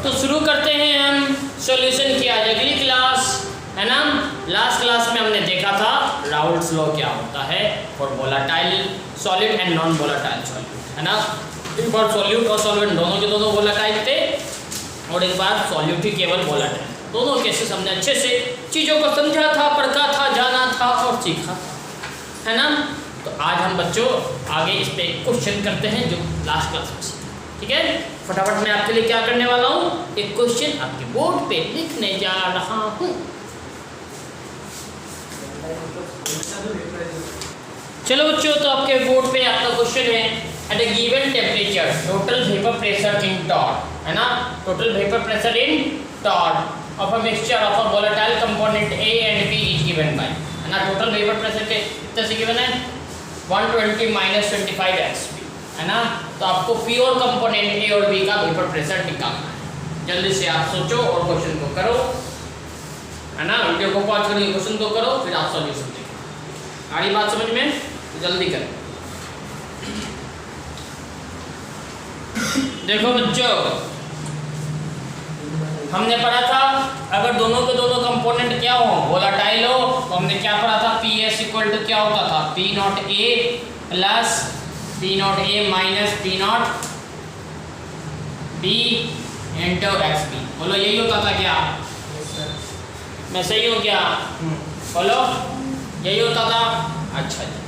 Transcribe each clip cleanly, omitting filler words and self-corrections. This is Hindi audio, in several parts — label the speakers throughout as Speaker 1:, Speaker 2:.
Speaker 1: तो शुरू करते हैं हम सॉल्यूशन की आज अगली क्लास, है ना। लास्ट क्लास में हमने देखा था राउल्ट्स लॉ क्या होता है for volatile solid and non volatile solid, है ना। एक बार सॉल्यूट और सॉल्वेंट दोनों के दोनों वोलेटाइल थे और एक बार सॉल्यूट ही केवल वोलेटाइल। दोनों केसेस हमने अच्छे से चीज़ों को समझा था, पढ़ा था, जाना था और सीखा, है ना। तो आज हम बच्चों आगे इस पे क्वेश्चन करते हैं जो लास्ट क्लास में सीखा, ठीक है। फटाफट मैं आपके लिए क्या करने वाला हूँ, एक क्वेश्चन आपके बोर्ड पे लिखने जा रहा हूँ। चलो बच्चों, तो आपके बोर्ड पे आपका क्वेश्चन है, at a given temperature total vapour pressure in टॉड, है ना। टोटल वेपर प्रेशर इन टॉड of a mixture of a volatile component A and B is given by, है ना। टोटल वेपर प्रेशर के कितने से गिवन है, 120 माइनस 25 XP, है ना। तो आपको प्योर कंपोनेंट A और B का वेपर प्रेशर निकालना है। जल्दी से आप सोचो और क्वेश्चन को करो, है ना। वीडियो को पॉज करके क्वेश्चन को करो, फिर आप सॉल्यूशन देखो। आ रही बात समझ में, जल्दी करें। देखो बच्चों, हमने पढ़ा था अगर दोनों के दोनों कंपोनेंट क्या हो, वोलेटाइल हो, तो हमने क्या पढ़ा था, PS इक्वल टू क्या होता था, P naught A plus P naught A minus P naught B into XP। बोलो यही होता था क्या? मैं सही हूँ क्या? बोलो यही होता था। अच्छा जी,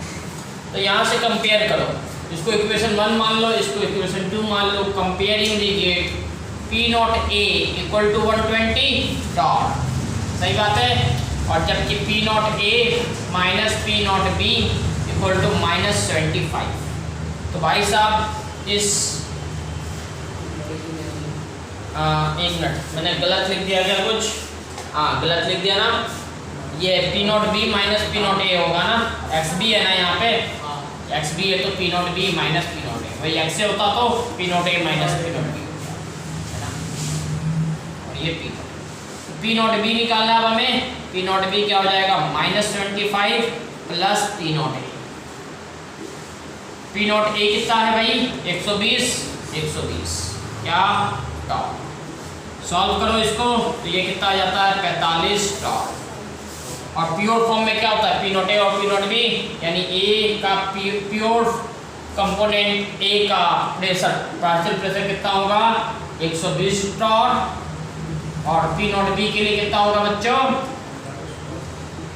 Speaker 1: तो यहाँ से कंपेयर करो, इसको इक्वेशन 1 मान लो, इसको इक्वेशन 2 मान लो। Comparing the get P naught A equal to 120 dot, सही बात है। और जबकि P naught A minus P naught B equal to minus 75। तो भाई साहब इस एक मिनट, मैंने गलत लिख दिया क्या कुछ? हाँ गलत लिख दिया ना। ये P naught B minus P naught A होगा ना, XB है ना यहाँ पे, XB है तो P naught B minus P naught A, भाई X से होता तो P naught A minus P naught B, ये P नॉट B निकालना है अब हमें। P नॉट B क्या हो जाएगा, minus 25 plus P naught A। P naught A कितना है भाई, 120 क्या टॉड। सॉल्व करो इसको, तो ये कितना आ जाता है, 45 टॉड। और प्योर फॉर्म में क्या होता है, P नॉट A और P नॉट B, यानी A का प्योर कंपोनेंट A का प्रेशर, पार्शियल प्रेशर कितना होगा, 120 टॉड। और P नॉट B के लिए कितना होगा बच्चों,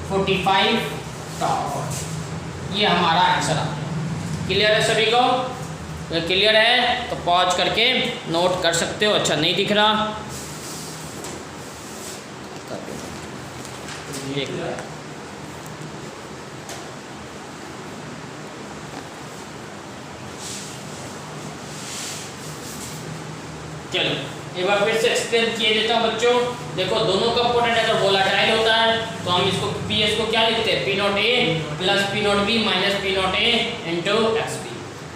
Speaker 1: 45 टॉड। ये हमारा आंसर आता है। क्लियर है सभी को? तो क्लियर है तो पॉज करके नोट कर सकते हो। अच्छा नहीं दिख रहा, चलो एक बार फिर से एक्सप्लेन किए देता हूँ बच्चों। देखो दोनों कंपोनेंट अगर वोलेटाइल होता है तो हम इसको PS को क्या लिखते हैं, P naught A plus P naught B minus P naught A into XP,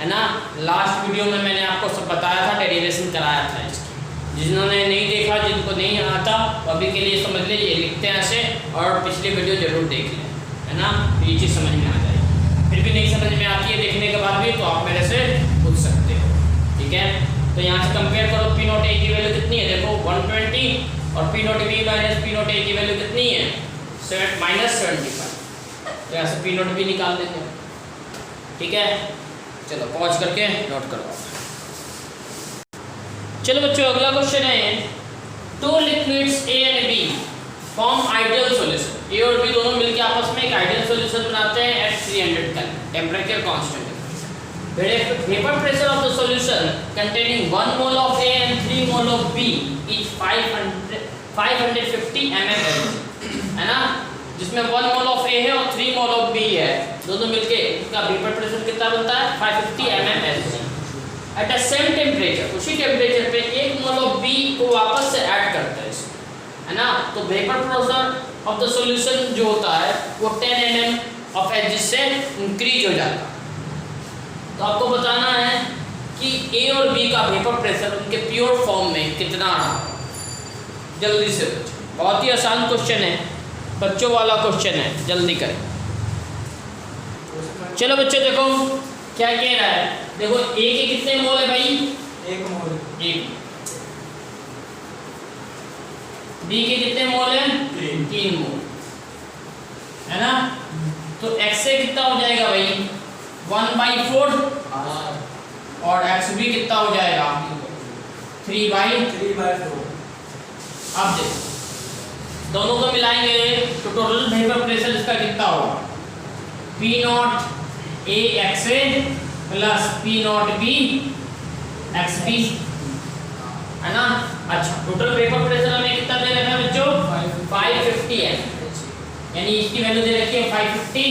Speaker 1: है ना। लास्ट वीडियो में मैंने आपको सब बताया था, डेरिवेशन कराया था इसकी। जिन्होंने नहीं देखा, जिनको नहीं आता, तो अभी के लिए समझ लीजिए, लिखते हैं ऐसे और पिछले वीडियो जरूर देख लें, है ना। ये चीज़ समझ में आ जाएगी। फिर भी नहीं समझ में आती है देखने के बाद भी, तो आप मेरे से पूछ सकते हो, ठीक है। तो यहाँ से कंपेयर करो, P नॉट A की वैल्यू कितनी है, देखो 120, और P naught B minus P naught A की वैल्यू कितनी है, माइनस 75। तो यहाँ से P नॉट B निकाल देंगे, ठीक है। चलो पॉज करके नोट करो। चलो बच्चों अगला क्वेश्चन है, two liquids A and B form ideal solution. A और B दोनों मिलकर आपस में एक आइडियल सॉल्यूशन बनाते हैं at 300 kelvin, temperature constant. Vapor pressure of the solution containing 1 mole of A and 3 mole of B is 550 mmHg, है ना। जिसमें 1 mole of A है और 3 mole of B है, दोनों मिलके उसका वेपर प्रेशर कितना बनता है, 550 mmHg। At the same temperature, उसी टेम्परेचर पे 1 mole of B को वापस से ऐड करता है इसमें, है ना। तो vapour pressure of the solution जो होता है वो 10 mm ऑफ Hg से इंक्रीज हो जाता है। तो आपको बताना है कि A और B का वेपर प्रेशर उनके प्योर फॉर्म में कितना रहा। जल्दी से बच्चों, बहुत ही आसान क्वेश्चन है, बच्चों वाला क्वेश्चन है, जल्दी करें। चलो बच्चों देखो क्या कह रहा है, देखो A के कितने मोल है भाई,
Speaker 2: 1 मोल।
Speaker 1: 1। बी के कितने मोल हैं? 3 मोल है ना। तो x से कितना हो जाएगा भाई? 1/4 और एक्स बी कितना हो जाएगा? 3/4। अब देखो दोनों को मिलाएंगे तो टोटल वेपर प्रेशर इसका कितना होगा? P naught A x A plus P naught B x B, है ना। अच्छा, टोटल वेपर प्रेशर हमें कितना दे रखा है बच्चों? 550 है, यानी इसकी वैल्यू दे रखी है 550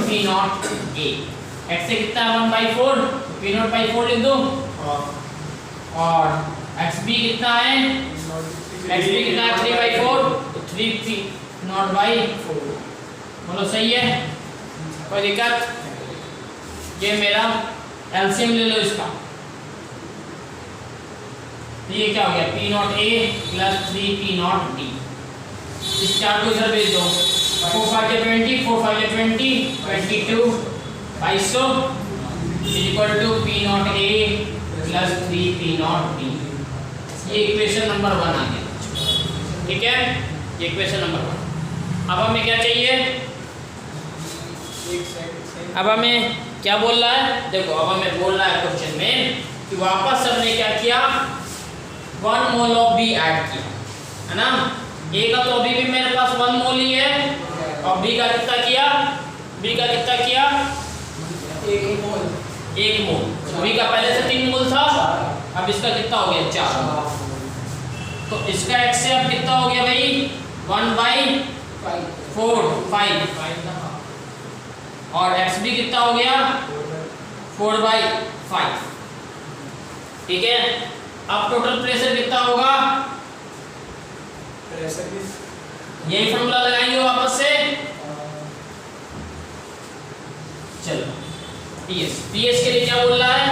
Speaker 1: P नॉट ए। एक्स से कितना है? 1/4, P नॉट बाई 4 लिख दो। और एक्स बी कितना है? एक्स बी कितना है? 3/4, तो 3P नॉट बाई 4। बोलो सही है? कोई दिक्कत? ये मेरा एलसीएम ले लो इसका, तो ये क्या हो गया? P naught A plus 3P naught D. इस चार्ट को इधर भेज दो। 4 5 20, 4 5 20, 22 2200 equal to P naught A plus 3P naught D. ये इक्वेशन नंबर 1 आ गया, ठीक है। ये इक्वेशन नंबर 1। अब हमें क्या चाहिए? अब हमें क्या बोल रहा है? देखो अब हमें बोल रहा है क्वेश्चन में कि वापस हमने क्या किया? 1 मोल ऑफ बी ऐड किया, है ना। ए का तो अभी भी मेरे पास 1 मोल ही है, और बी का कितना किया? बी का कितना किया? 1 मोल। बी का पहले से 3 मोल था, अब इसका कितना हो गया? 4। तो इसका x से अब कितना हो गया भाई? 1/4 5, और एक्स बी कितना हो गया? 4/5, ठीक है। अब टोटल प्रेशर कितना होगा? यही फॉर्मूला लगाएंगे वापस से। चलो पीएस के लिए क्या बोल रहा है?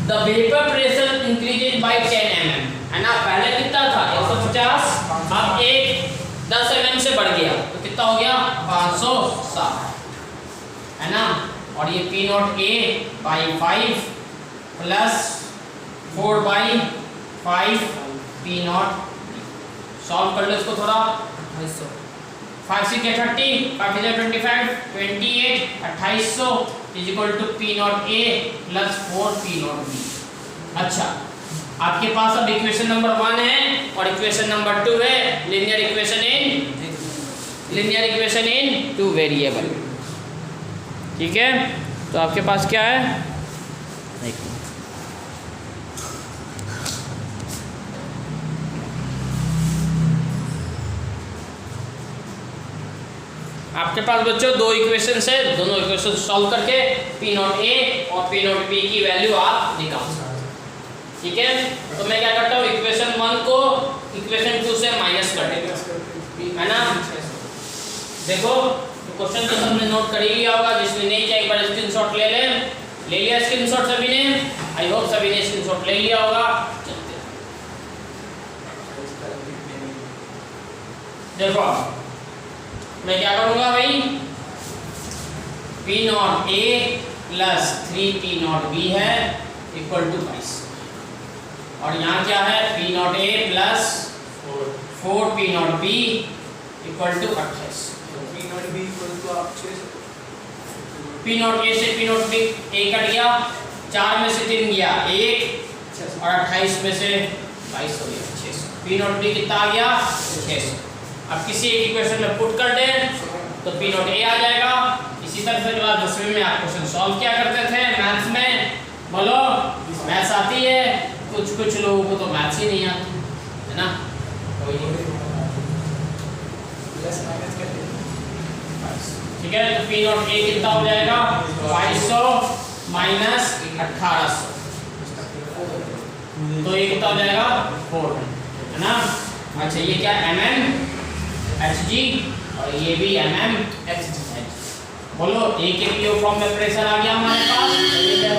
Speaker 1: The vapour pressure increases by 10 mm, है ना। पहले कितना था? 150, अब 10 mm से बढ़ गया, तो कितना हो गया? 560, है ना। और ये P naught A by 5 plus 4/5 P not. Solve कर लो इसको थोड़ा। 5 6 30, 5 6 25, 28 2800 is equal to P naught A plus 4 P naught B. अच्छा, आपके पास अब इक्वेशन नंबर 1 है और इक्वेशन नंबर 2 है। लीनियर इक्वेशन इन 2 वेरिएबल, ठीक है। तो आपके पास क्या है? आपके पास बच्चों 2 इक्वेशंस है, दोनों इक्वेशन सॉल्व करके P नॉट ए और P नॉट बी की वैल्यू आप निकाल सकते हैं, ठीक है। तो मैं क्या करता हूँ? इक्वेशन 1 को इक्वेशन 2 से माइनस कर देता हूँ, है ना। देखो क्वेश्चन तो सबने नोट कर ही लिया होगा, जिसने नहीं चाहिए एक बार स्क्रीनशॉट ले लिया स्क्रीनशॉट सभी ने? आई होप सभी ने स्क्रीनशॉट ले लिया होगा। देखो मैं क्या करूंगा भाई? P naught A plus 3P naught B है इक्वल टू 22, और यहाँ क्या है? P naught A plus 4P naught B equal to 28। P naught B equal to आप 6, P नॉट ए से P नॉट बी ए कट गया, 4 में से 3 गया 1, और 28 में से 22 हो गया 600। P नॉट बी कितना आ गया? 600। अब किसी एक इक्वेशन में पुट कर दें तो P नॉट ए आ जाएगा। इसी तरह से क्लास 10वीं में आप क्वेश्चन सॉल्व क्या करते थे मैथ्स में? बोलो, मैथ्स आती है? कुछ लोगों को तो मैथ्स ही नहीं आती, है ना। ठीक है, तो P नॉट ए कितना हो जाएगा? 2200 माइनस 1800, तो ये कितना हो जाएगा? 4, है ना। अच्छा, ये क्या? mm Hg, और ये भी mm Hg। बोलो, ए के प्योर फॉर्म में प्रेशर आ गया हमारे पास,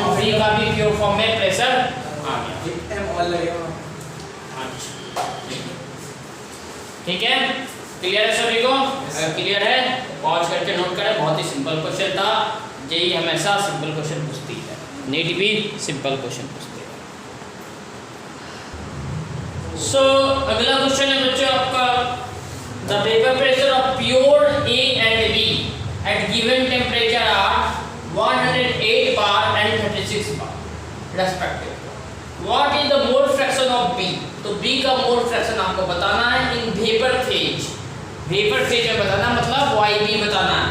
Speaker 1: और बी का भी प्योर फॉर्म में प्रेशर आ गया। m ऑल लगेगा। अच्छा, ठीक है, क्लियर है सभी को? अगर क्लियर है पॉज करके नोट करें। बहुत ही सिंपल क्वेश्चन था। जेई हमेशा सिंपल क्वेश्चन पूछती है, नीट भी सिंपल क्वेश्चन पूछती है। सो अगला क्वेश्चन है बच्चों आपका, the vapour pressure of pure A and B at given temperature are 108 bar and 36 bar respectively. What is the mole fraction of B? तो B का मोल फ्रैक्शन आपको बताना है in vapour phase. Vapour phase में बताना मतलब YB बताना है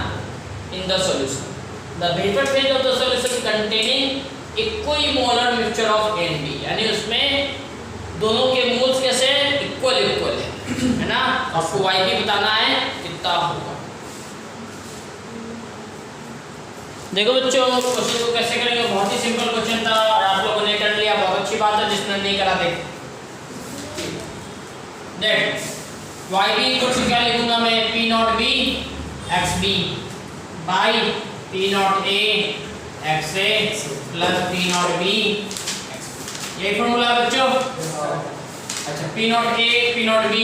Speaker 1: in the solution. The vapour phase of the solution containing equimolar mixture of A and B, यानी उसमें दोनों के मोल्स कैसे इक्वल इक्वल है ना। आपको YB बताना है कितना होगा। देखो बच्चों क्वेश्चन को कैसे करेंगे, बहुत ही सिंपल क्वेश्चन था और आप लोगों ने कर लिया, बहुत अच्छी बात है। जिसने नहीं करा देख YB इक्वल टू क्या लिखूंगा मैं, P naught B XB by P naught A XA plus P naught B, ये फॉर्मूला है बच्चों। अच्छा P naught A P naught B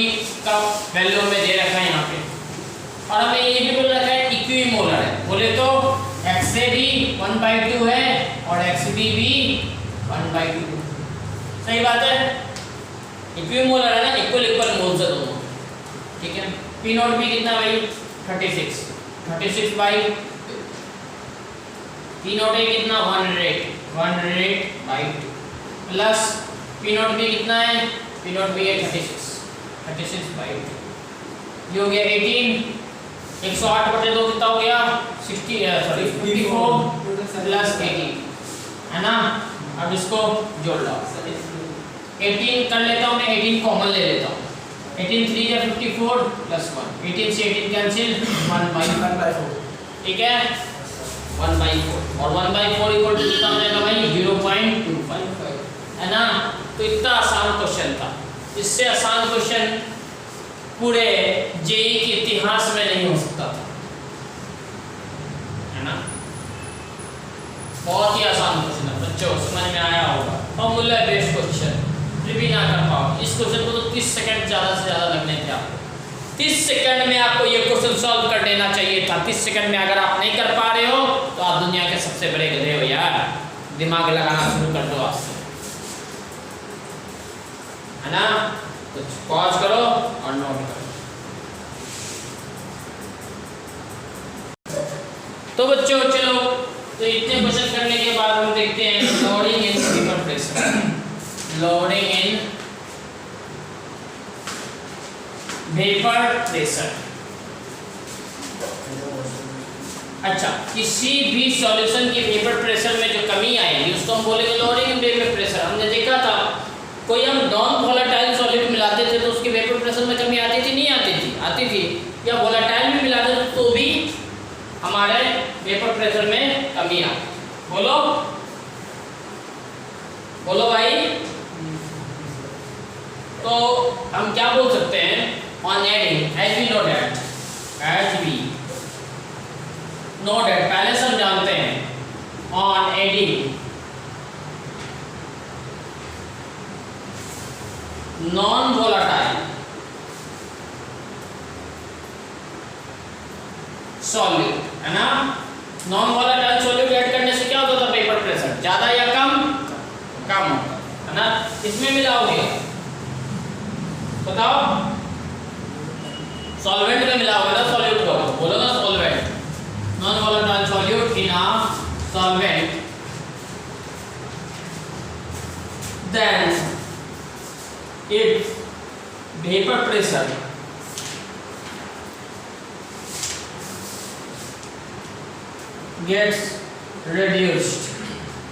Speaker 1: का वैल्यू हमें दे रखा है यहाँ पे, और हमें ये भी बोल रखा है इक्विमोलर है। बोले तो XA भी 1/2 है और XB भी 1/2, सही बात है। इक्विमोलर है ना, इक्वल इक्वल मोल्स है दोनों, ठीक है। P नॉट B कितना भाई 36 बाई P नॉट A कितना 100/2 प्लस P नॉट B कितना है, P नॉट B है 36/2, ये हो गया 18। 108/2 कितना हो गया 54 प्लस 18 है ना। अब इसको जोड़ लो, 18 कर लेता हूँ मैं, 18 कॉमन ले लेता हूँ। 18 3 या 54 प्लस 1, 18 से 18 कैंसिल 1/4, ठीक है 1/4, और 1/4 इक्वल टू कितना हो जाएगा भाई 0.25 है ना। तो इतना आसान क्वेश्चन था, इससे आसान क्वेश्चन पूरे जेई के इतिहास में नहीं हो सकता था, है ना। बहुत ही आसान क्वेश्चन है बच्चों, समझ में आया होगा। फॉर्मूला बेस्ड क्वेश्चन, फिर भी ना कर पाओ इस क्वेश्चन को तो 30 सेकंड ज़्यादा से ज़्यादा लगने थे आपको। 30 सेकंड में आपको ये क्वेश्चन सॉल्व कर देना चाहिए था। 30 सेकंड में अगर आप नहीं कर पा रहे हो तो आप दुनिया के सबसे बड़े गधे हो यार, दिमाग लगाना शुरू कर दो आज से, है ना। तो पॉज करो और नोट करो। तो बच्चों चलो, तो इतने क्वेश्चन करने के बाद हम देखते हैं loading in vapour pressure. Loading in vapour pressure. अच्छा, किसी भी सॉल्यूशन की वेपर प्रेशर में जो कमी आएगी उसको हम बोलेंगे लोडिंग इन वेपर प्रेशर। हमने देखा था कोई हम नॉन वोलेटाइल सॉलिड मिलाते थे तो उसके वेपर प्रेशर में कमी आती थी, नहीं आती थी, आती थी। या वोलेटाइल भी मिलाते थे तो भी हमारे वेपर प्रेशर में कमी आती। बोलो बोलो भाई। तो हम क्या बोल सकते हैं, on adding as we know that पहले से हम जानते हैं on adding non volatile solute, है ना। नॉन वोलेटाइल सॉल्यूट ऐड करने से क्या होता था वेपर प्रेशर, ज्यादा या कम, कम होता है ना। इसमें मिलाओगे बताओ, सॉल्वेंट में मिलाओगे ना सॉल्यूट को, बोलो ना solvent, non volatile solute in a solvent, then if vapor pressure gets reduced,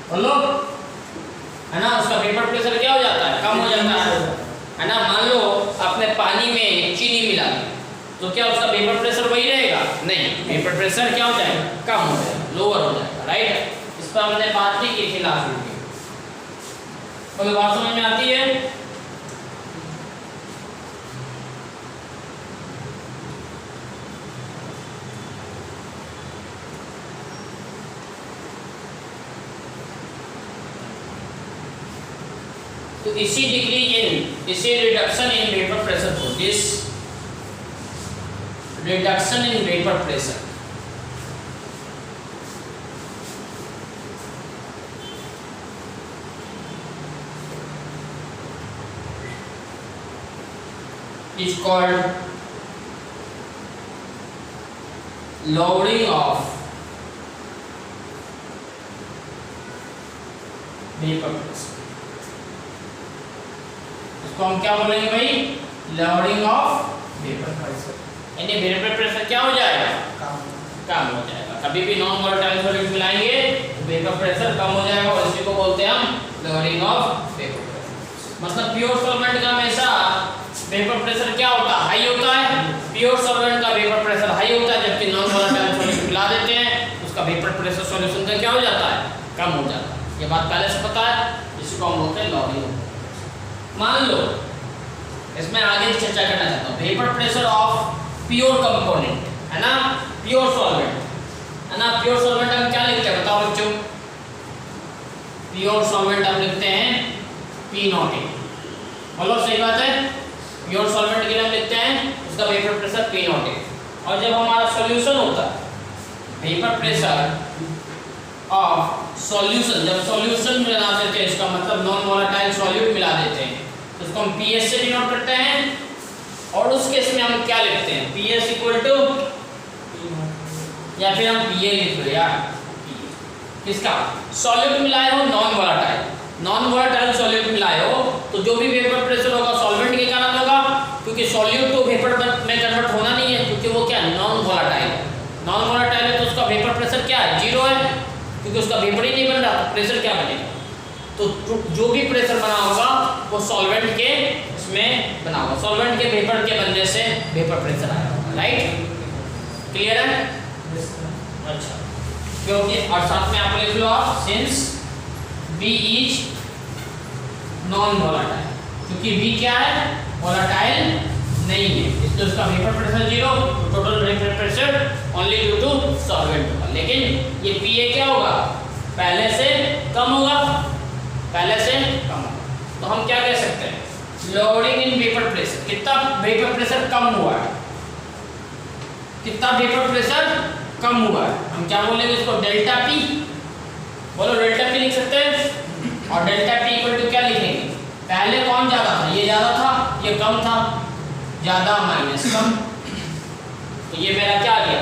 Speaker 1: बोलो, है ना। उसका वेपर प्रेशर क्या हो जाता है, कम हो जाता है ना। मान लो आपने पानी में चीनी मिला दी तो क्या उसका वेपर प्रेशर वही रहेगा, नहीं, वेपर प्रेशर क्या हो जाएगा, कम हो जाएगा, लोअर हो जाएगा, राइट। इस पर हमने बात भी की थी लास्ट वीडियो, कोई बात समझ में आती है। तो इसी रिडक्शन इन वेपर प्रेशर को, this reduction in vapour pressure is called lowering of vapor pressure। इसको हम क्या बोलेंगे भाई? lowering of vapor pressure। यानी वेपर प्रेशर क्या हो जाएगा? कम हो जाएगा। कभी भी नॉन वोलेटाइल सॉल्यूट मिलाएंगे तो वेपर प्रेशर कम हो जाएगा और इसी को बोलते हैं हम lowering of vapor pressure। मतलब प्योर सॉल्वेंट का हमेशा वेपर प्रेशर क्या होता है? हाई होता है। प्योर सॉल्वेंट का वेपर प्रेशर हाई होता है, जबकि नॉन वोलेटाइल सॉल्यूट मिला देते हैं उसका वेपर प्रेशर सॉल्यूशन का क्या हो जाता है? कम हो जाता है। ये बात पहले से पता है, इसको हम बोलते हैं lowering। मान लो इसमें आगे चर्चा करना चाहता हूँ, vapour pressure of pure component है ना, प्योर सॉल्वेंट है ना। प्योर सॉल्वेंट हम क्या लिखते हैं बताओ बच्चों? प्योर सॉल्वेंट हम लिखते हैं P0A। बोलो सही बात है? प्योर सॉल्वेंट के लिए हम लिखते हैं उसका वेपर प्रेशर P0A। और जब हमारा सॉल्यूशन होता है, वेपर प्रेशर ऑफ सॉल्यूशन, जब सॉल्यूशन मिला देते हैं इसका मतलब नॉन वोलेटाइल सॉल्यूट मिला देते हैं तो उसको हम PS से डिनोट करते हैं। और उस केस में हम क्या लिखते हैं? PS इक्वल टू, या फिर हम PA लिख लो यार, किसका? सॉल्यूट मिलाए हो non volatile, non volatile solute मिलाए हो तो जो भी वेपर प्रेशर होगा सॉल्वेंट के कारण होगा, क्योंकि सॉल्यूट तो वेपर में कन्वर्ट होना नहीं है, क्योंकि वो क्या है? Non volatile. नॉन वोलेटाइल है तो उसका वेपर प्रेशर क्या है? 0 है, क्योंकि उसका वेपर ही नहीं बन रहा, तो प्रेशर क्या बनेगा? तो जो भी प्रेशर बना होगा वो सॉल्वेंट के इसमें बना होगा, सॉल्वेंट के वेपर के बनने से वेपर प्रेशर आएगा। राइट, क्लियर है? अच्छा, क्योंकि और साथ में आप लिख लो आप since B is non volatile, क्योंकि B क्या है? वोलेटाइल नहीं है, इसलिए उसका vapour pressure 0, total vapour pressure only due to solvent होगा। लेकिन ये PA क्या होगा? पहले से कम होगा, पहले से कम होगा। तो हम क्या कह सकते हैं? लोडिंग इन वेपर प्रेशर, कितना वेपर प्रेशर कम हुआ है, कितना वेपर प्रेशर कम हुआ है, हम क्या बोलेंगे इसको? Delta P। बोलो डेल्टा P लिख सकते हैं। और डेल्टा P इक्वल टू क्या लिखेंगे? पहले कौन ज्यादा था? ये ज्यादा था, ये कम था, ज्यादा माइनस कम, तो ये मेरा क्या आ गया?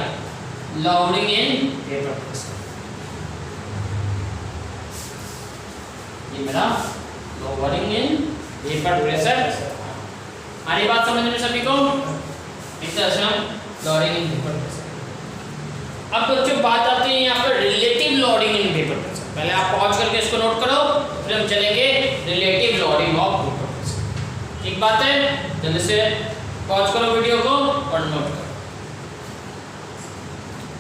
Speaker 1: Loading in vapour pressure. ये मेरा लोडिंग इन वेपर प्रेशर। हमारी बात समझ में सभी को? इस तरह से हम लोडिंग इन वेपर प्रेशर। अब बच्चों बात आती है यहाँ पर relative lowering in vapour pressure. पहले आप पॉज करके इसको नोट करो, फिर हम चलेंगे relative lowering of vapour pressure. ठीक बात है? जल्दी से पॉज करो वीडियो को और नोट करो।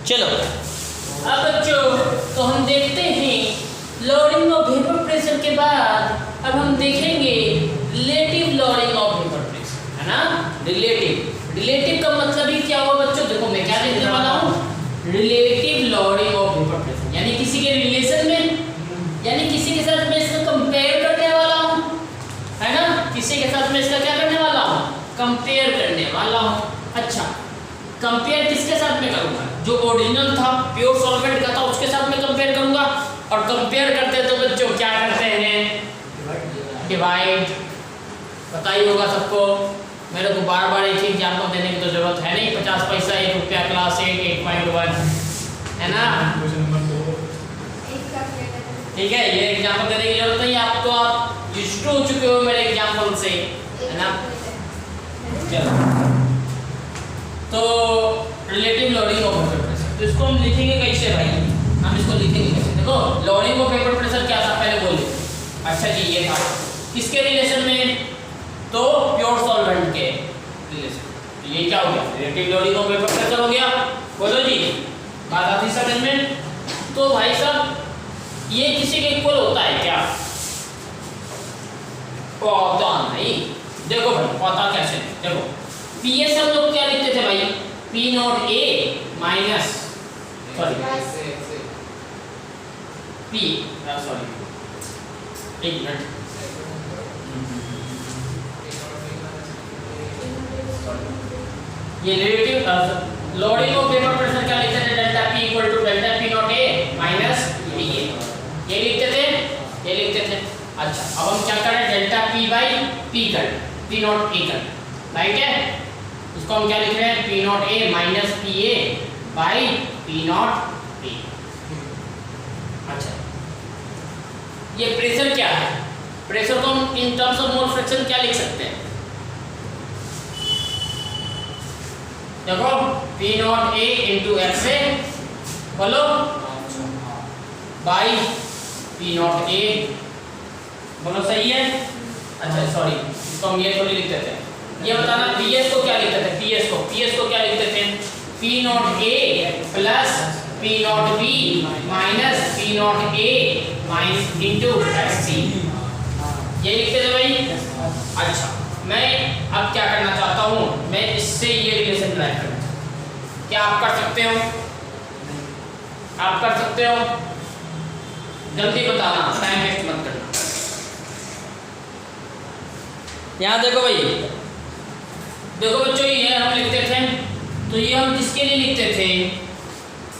Speaker 1: चलो अब बच्चों तो हम देखते हैं लोडिंग ऑफ वेपर प्रेशर के बाद अब हम देखेंगे relative lowering of vapour pressure, है ना। रिलेटिव का मतलब ही क्या हुआ बच्चों? देखो मैं क्या देखने वाला हूँ, relative lowering of vapour pressure, यानी किसी के रिलेशन में, यानी किसी के साथ मैं इसका कंपेयर करने वाला हूँ, है ना। किसी के साथ मैं इसका क्या करने वाला हूँ? कंपेयर करने वाला हूँ। अच्छा, कंपेयर किसके साथ में करूँगा? जो ओरिजिनल था, प्योर सॉल्वेंट का था, उसके साथ में कंपेयर करूँगा। और कंपेयर करते तो बच्चों क्या करते हैं? डिवाइड। पता ही होगा सबको, मेरे को बार बार एक ही एग्जाम्पल देने की तो जरूरत है नहीं। 50 पैसा 1 रुपया क्लास 8 8.1 है ना। ठीक है, ये एग्जाम्पल देने की जरूरत नहीं, आप तो आप यूज्ड हो चुके हो मेरे एग्जाम्पल से, है ना। चलो तो relative lowering of vapour pressure, तो इसको हम लिखेंगे कैसे भाई? हम इसको लिखेंगे कैसे? देखो लोडिंग ऑफ वेपर प्रेशर क्या था पहले बोले। अच्छा जी, ये था किसके रिलेशन में? तो प्योर सॉल्वेंट के रिलेशन। तो ये क्या हो गया? Relative lowering of vapour pressure हो गया। बोलो जी, बात आती समझ में? तो भाई साहब ये किसी के इक्वल होता है क्या? पता नहीं। देखो भाई पता कैसे? देखो PS हम लोग क्या लिखते थे भाई? P0A माइनस P, सॉरी एक मिनट, ये relative lowering of vapour pressure क्या लिखते थे? Delta P equal to delta P0A minus PA, ये लिखते थे, ये लिखते थे। अच्छा अब हम क्या करें? डेल्टा P बाई P करें, P0A करें। राइट है। इसको हम क्या लिख रहे हैं, P naught A minus P A by P naught A. अच्छा, ये प्रेशर क्या है, प्रेशर को हम in terms of mole fraction क्या लिख सकते हैं, देखो P naught A into X A बोलो बाई पी नॉट ए, बोलो सही है। अच्छा सॉरी, इसको हम ये थोड़ी लिखते थे, ये बताना पीएस को क्या लिखते थे, पीएस को क्या लिखते थे, P naught A plus P naught B minus P naught A minus into X C, ये लिखते थे भाई। अच्छा, मैं अब क्या करना चाहता हूँ, मैं इससे ये रिलेशन ड्राइव करना चाहता हूँ, क्या आप कर सकते हो, आप कर सकते हो, जल्दी बताना, टाइम वेस्ट मत करना। यहाँ देखो भाई, देखो बच्चों ये हम लिखते थे, तो ये हम किसके लिए लिखते थे,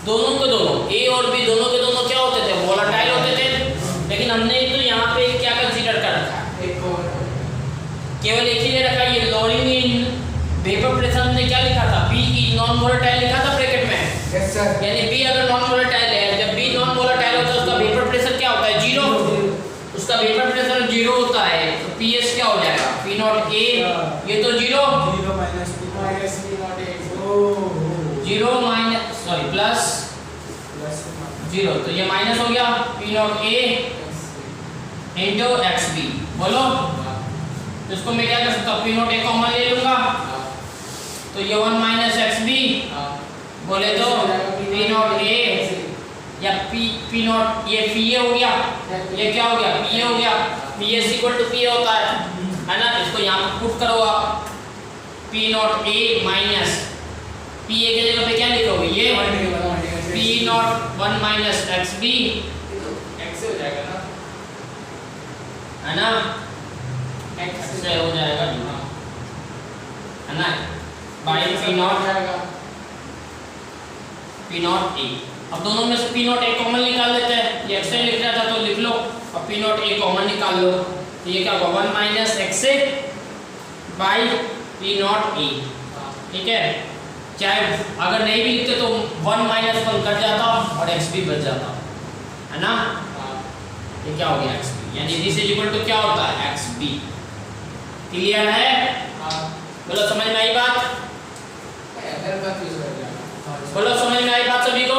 Speaker 1: दोनों के दोनों ए और बी दोनों के दोनों क्या होते थे, वोलेटाइल होते थे। लेकिन हमने तो यहाँ पे क्या कंसीडर कर रखा है, केवल एक ही ले रखा है, ये लोअरिंग इन वेपर प्रेशर हमने क्या लिखा था, बी इज नॉन वोलेटाइल लिखा था ब्रैकेट में।
Speaker 2: Yes sir.
Speaker 1: यानी बी अगर नॉन वोलेटाइल है, जब बी नॉन वोलेटाइल होता है उसका वेपर प्रेशर क्या होता है, जीरो, उसका वेपर प्रेशर जीरो होता है, तो पीएस क्या हो जाएगा, पी नॉट ए, ये तो zero,
Speaker 2: zero minus P naught A,
Speaker 1: zero minus sorry plus zero, तो ये माइनस हो गया P naught A into x B, बोलो। तो इसको मैं क्या कर सकता हूँ, पी नॉट ए कॉमन ले लूंगा, तो ये 1 माइनस एक्स बी, बोले तो पी नॉट ए या पी नॉट, ये पी ए हो गया, ये क्या हो गया, पी ए हो गया, P S equal to P A होता है ना। इसको यहाँ पर पुट करो आप, P naught A minus P A के जगह पे क्या लिखोगे, ये P naught 1 minus x B,
Speaker 2: x से हो जाएगा ना,
Speaker 1: है ना, एक्स से हो जाएगा है ना, बाई पी नॉट ए। अब दोनों में से पी नॉट ए कॉमन निकाल लेते हैं, ये एक्स से लिख रहा था तो लिख लो, अब पी नॉट ए कॉमन निकाल लो, तो ये क्या होगा 1 माइनस एक्स से बाई पी नॉट ए, ठीक है। चाहे अगर नहीं भी लिखते तो 1 माइनस 1 कट जाता और एक्स भी बच जाता, है ना। ये क्या हो गया एक्स बी, यानी दिस इज इक्वल टू क्या होता है, एक्स बी। क्लियर है, बोलो समझ में आई बात, बोलो समझ में आई बात सभी को।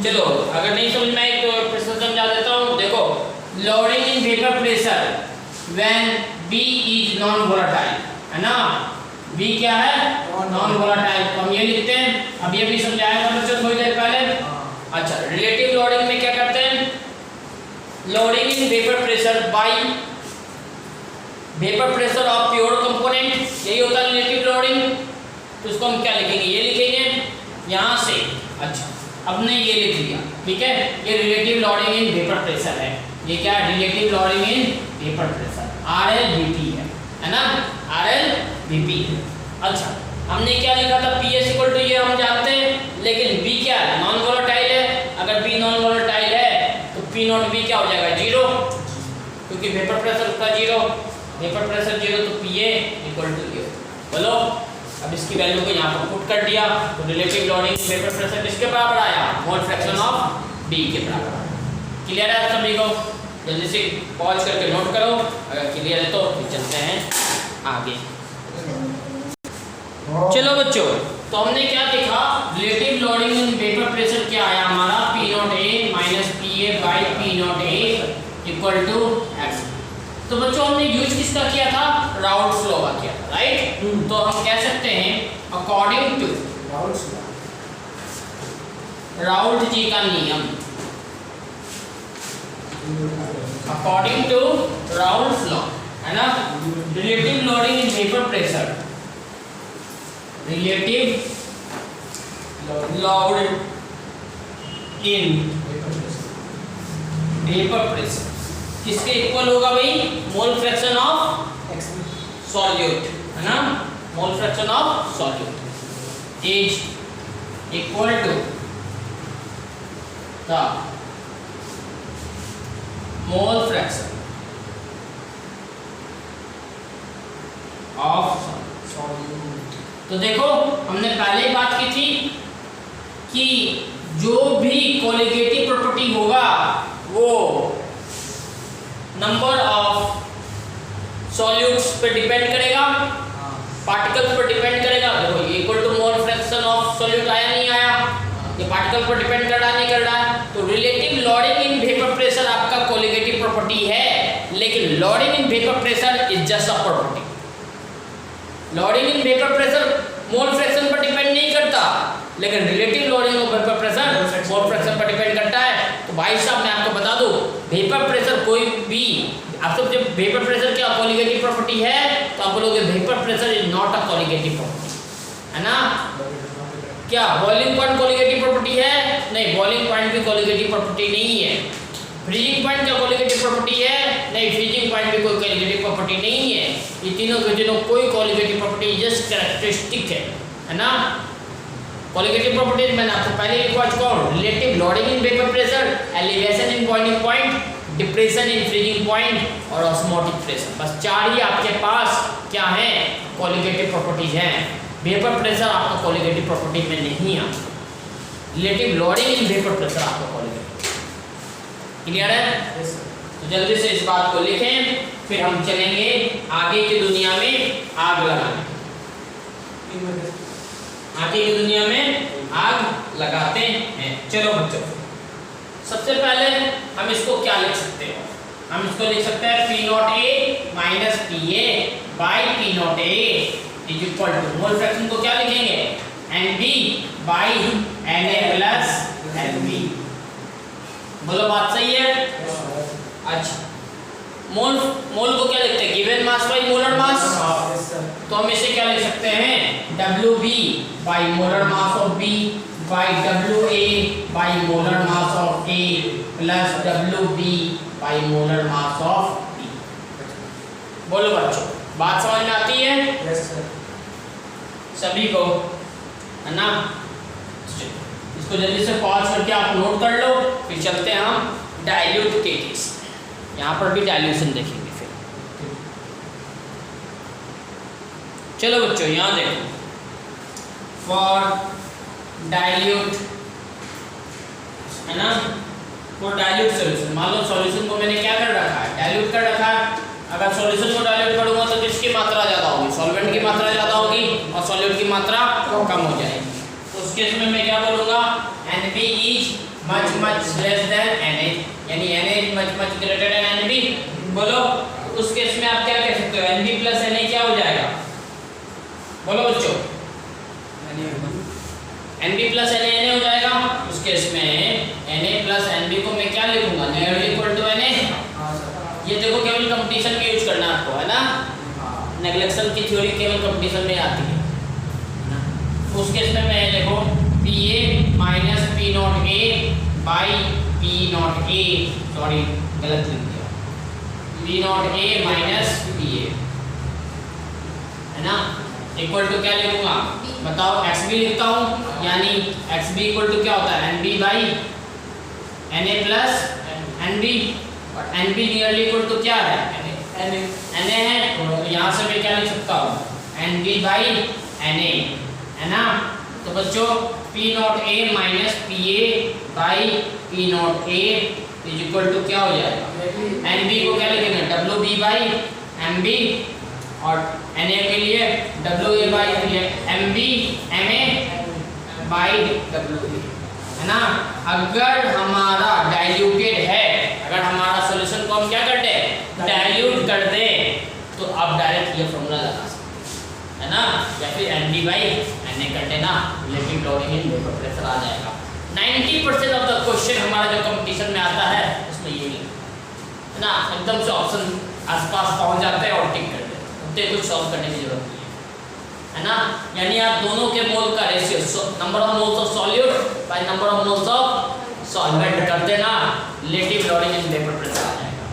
Speaker 1: चलो अगर नहीं समझ में आई तो फिर से समझा देता हूँ, देखो loading in vapour pressure when B is non volatile, है ना, B क्या है, नॉन वोलेटाइल, तो हम ये लिखते हैं, अब ये भी समझाया था बच्चों थोड़ी देर पहले। अच्छा, रिलेटिव लोडिंग में क्या करते हैं, loading in vapour pressure by vapour pressure of pure component, यही होता है रिलेटिव लोडिंग। तो इसको हम क्या लिखेंगे, ये लिखेंगे यहाँ से। अच्छा, अब ने ये लिख लिया, ठीक है, ये relative lowering in vapour pressure है, ये क्या है, relative lowering in vapour pressure RLVP है ना, RLVP है। अच्छा, हमने क्या लिखा था, PS इक्वल टू ये हम जानते हैं, लेकिन B क्या है, नॉन वोलेटाइल है, अगर B नॉन वोलेटाइल है तो P नॉट B क्या हो जाएगा, जीरो, क्योंकि वेपर प्रेशर उसका जीरो, वेपर प्रेशर जीरो, तो PA इक्वल टू जीरो, बोलो। अब इसकी वैल्यू को यहाँ पर पुट कर दिया, तो रिलेटिव लोडिंग वेपर प्रेशर किसके बराबर आया, मोल फ्रैक्शन ऑफ B के बराबर आया। क्लियर है सभी को, जल्दी से पॉज करके नोट करो, अगर क्लियर है तो चलते हैं आगे। चलो बच्चों, तो हमने क्या देखा, relative lowering in vapour pressure क्या आया हमारा, P naught A minus P A by P naught A equal to x. तो बच्चों हमने यूज किसका किया था, राउल्ट्स लॉ का किया था, राइट। तो हम कह सकते हैं अकॉर्डिंग टू राउल्ट जी का नियम, अकॉर्डिंग टू राउल्ट्स लॉ, है ना, relative lowering in vapour pressure, relative load in vapour pressure किसके इक्वल होगा भाई, मोल फ्रैक्शन ऑफ सॉल्यूट, है ना, mole fraction of solute is equal to the mole fraction तो देखो हमने पहले ही बात की थी कि जो भी कोलिगेटिव प्रॉपर्टी होगा वो नंबर ऑफ सॉल्यूट्स पे डिपेंड करेगा, पार्टिकल्स पर डिपेंड करेगा। देखो ये equal to mole fraction of solute आया नहीं आया, ये पार्टिकल पर डिपेंड कर रहा नहीं कर रहा है। तो relative lowering in vapour pressure आपका कोलिगेटिव प्रॉपर्टी है, लेकिन loading in vapour pressure is just a property. Loading in vapour pressure mole fraction पर डिपेंड नहीं करता, लेकिन relative lowering of vapour pressure mole fraction पर डिपेंड करता है। तो भाई साहब मैं आपको बता दूं, वेपर प्रेशर कोई भी आप सब जब वेपर प्रेशर क्या कोलिगेटिव प्रॉपर्टी है तो आप बोलोगे vapour pressure is not a colligative property, है ना। क्या बॉइलिंग पॉइंट कोलिगेटिव प्रॉपर्टी है? नहीं, बॉइलिंग पॉइंट भी कोलिगेटिव प्रॉपर्टी नहीं है। फ्रीजिंग पॉइंट क्या कोलिगेटिव प्रॉपर्टी है? नहीं, फ्रीजिंग पॉइंट भी कोई कोलिगेटिव प्रॉपर्टी नहीं है। ये तीनों के तीनों कोई कोलिगेटिव प्रॉपर्टी जस्ट कैरेक्टरिस्टिक है ना। कोलिगेटिव प्रॉपर्टीज मैंने आपको पहले लिखवा चुका हूं, relative lowering in vapour pressure, elevation in boiling point, depression in freezing point और ऑस्मोटिक प्रेशर। बस चार ही आपके पास क्या है कोलिगेटिव प्रॉपर्टीज हैं। वेपर प्रेशर आपका कोलिगेटिव प्रॉपर्टी में नहीं आता, relative lowering in vapour pressure आपका कोलिगेटिव। क्लियर है? तो जल्दी से इस बात को लिखें, फिर हम चलेंगे आगे की दुनिया में आग लगाने। आगे की दुनिया में आग लगाते हैं। चलो बच्चों, सबसे पहले हम इसको क्या लिख सकते हैं? हम इसको लिख सकते हैं P naught A minus PA by P naught A is equal to, mole fraction को क्या लिखेंगे? NB by Na plus NB। बोलो बात सही है? अच्छा, मोल को क्या लिखते हैं? Given mass by molar mass. तो हम इसे क्या लिख सकते हैं? WB by molar mass of B by WA by molar mass of A plus WB by molar mass of B। बोलो बच्चों, बात समझ में आती है?
Speaker 2: Yes sir.
Speaker 1: सभी को, है ना। इसको जल्दी से पॉज करके आप नोट कर लो, फिर चलते हैं हम डाइल्यूट के केस। यहाँ पर भी डाइल्यूशन देखेंगे फिर। चलो बच्चों यहाँ देखो, फॉर डाइल्यूट, है ना, फॉर डाइल्यूट सॉल्यूशन। मान लो सॉल्यूशन को मैंने क्या कर रखा है? डाइल्यूट कर रखा है। अगर सॉल्यूशन को डाइल्यूट करूंगा तो किसकी मात्रा ज़्यादा होगी? सॉल्वेंट की मात्रा ज़्यादा होगी और सॉल्यूट की मात्रा कम हो जाएगी। तो उस केस में मैं क्या बोलूँगा? NB is much much less than Na, यानी Na is much much greater than NB। बोलो, उस केस में आप क्या कह सकते हो? NB प्लस Na क्या हो जाएगा? बोलो बच्चों, NB प्लस Na हो जाएगा। उस केस में Na प्लस NB को मैं क्या लिखूंगा? Nearly equal to Na। ये देखो, केवल कंपटीशन में यूज करना आपको, है ना। नेग्लेक्शन की थ्योरी केवल कंपटीशन में आती है ना। तो उस केस में मैं देखो PA minus P naught A by P naught A, sorry गलत लिख दिया, P naught A minus PA, है ना, इक्वल टू क्या लिखूंगा? बताओ, XB लिखता हूँ, यानी XB इक्वल टू क्या होता है? NB by Na plus NB, और NB नियरली इक्वल टू क्या है? Na है। तो यहाँ से मैं क्या लिख सकता हूँ? NB बाई Na, है ना। तो बच्चों P naught A minus PA by P naught A is equal to क्या हो जाएगा? NB को क्या लिखेंगे? WB बाई MB, और Na के लिए WA by MB MA by WA, है ना। अगर हमारा डाइल्यूटेड है, अगर हमारा सॉल्यूशन को हम क्या कर दें? डाइल्यूट कर दें, तो आप डायरेक्ट ये फॉर्मूला लगा सकते हैं, है ना, या फिर NB बाई Na कर देना, relative lowering in vapour pressure आ जाएगा। 90% ऑफ द क्वेश्चन हमारा जो कंपटीशन में आता है उसमें यही है ना, एकदम से ऑप्शन आसपास पहुंच जाते हैं और टिक कर देते हैं, उतने कुछ सॉल्व करने की जरूरत नहीं है ना। यानी आप दोनों के मोल का ratio, number of moles of solute by number of moles of solvent कर देना, relative lowering in vapour pressure आ जाएगा।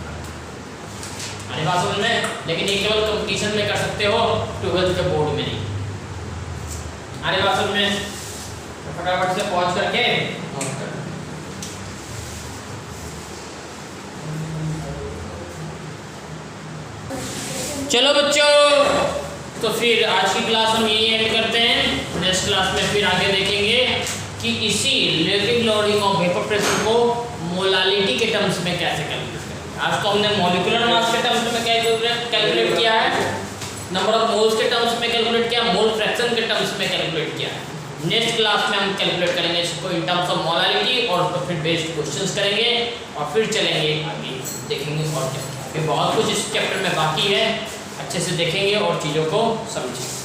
Speaker 1: अरे बात समझ में? लेकिन ये केवल कंपटीशन में कर सकते हो, 12th के बोर्ड में नहीं। अरे बात समझ में? फटाफट से पॉज करके चलो बच्चों, तो फिर आज की क्लास हम यही एंड करते हैं। नेक्स्ट क्लास में फिर आगे देखेंगे कि इसी relative lowering of vapour pressure को मोलालिटी के टर्म्स में कैसे कैलकुलेट करेंगे। आज तो हमने मॉलिक्यूलर मास के टर्म्स में कैलकुलेट किया है, नंबर ऑफ मोल्स के टर्म्स में कैलकुलेट किया, मोल फ्रैक्शन के टर्म्स में कैलकुलेट किया है। नेक्स्ट क्लास में हम कैलकुलेट करेंगे इसको इन टर्म्स ऑफ मोलालिटी और तो फिर बेस्ड क्वेश्चंस करेंगे और फिर चलेंगे आगे देखेंगे और क्या। फिर बहुत कुछ इस चैप्टर में बाकी है, अच्छे से देखेंगे और चीज़ों को समझेंगे।